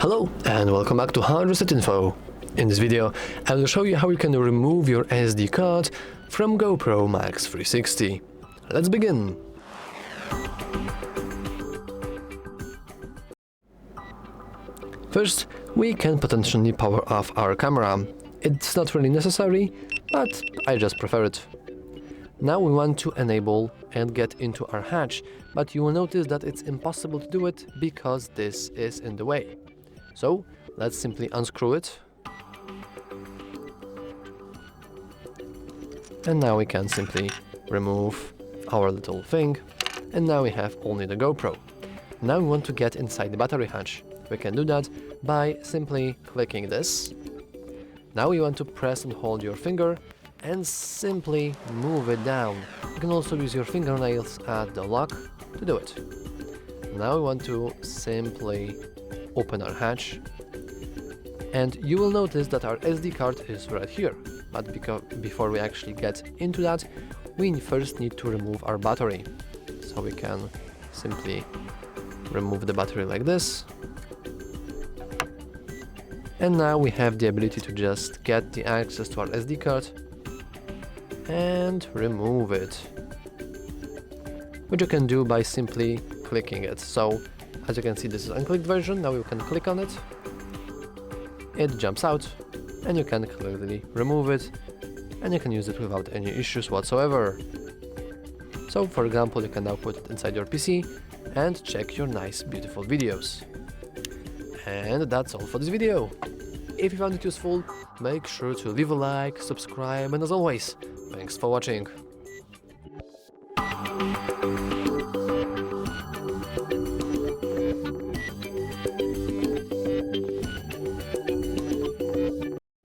Hello and welcome back to Hard Reset Info. In this video I will show you how you can remove your SD card from GoPro MAX 360. Let's begin! First, we can potentially power off our camera. It's not really necessary, but I just prefer it. Now we want to enable and get into our hatch, but you will notice that it's impossible to do it because this is in the way. So let's simply unscrew it. And now we can simply remove our little thing. And now we have only the GoPro. Now we want to get inside the battery hatch. We can do that by simply clicking this. Now you want to press and hold your finger and simply move it down. You can also use your fingernails at the lock to do it. Now we want to simply open our hatch, and you will notice that our SD card is right here. But before we actually get into that, we first need to remove our battery. So we can simply remove the battery like this. And now we have the ability to just get the access to our SD card and remove it, which you can do by simply clicking it. So as you can see, this is unclicked version. Now you can click on it, it jumps out, and you can clearly remove it, and you can use it without any issues whatsoever. So for example, you can now put it inside your PC and check your nice beautiful videos. And that's all for this video. If you found it useful, make sure to leave a like, subscribe, and as always, thanks for watching.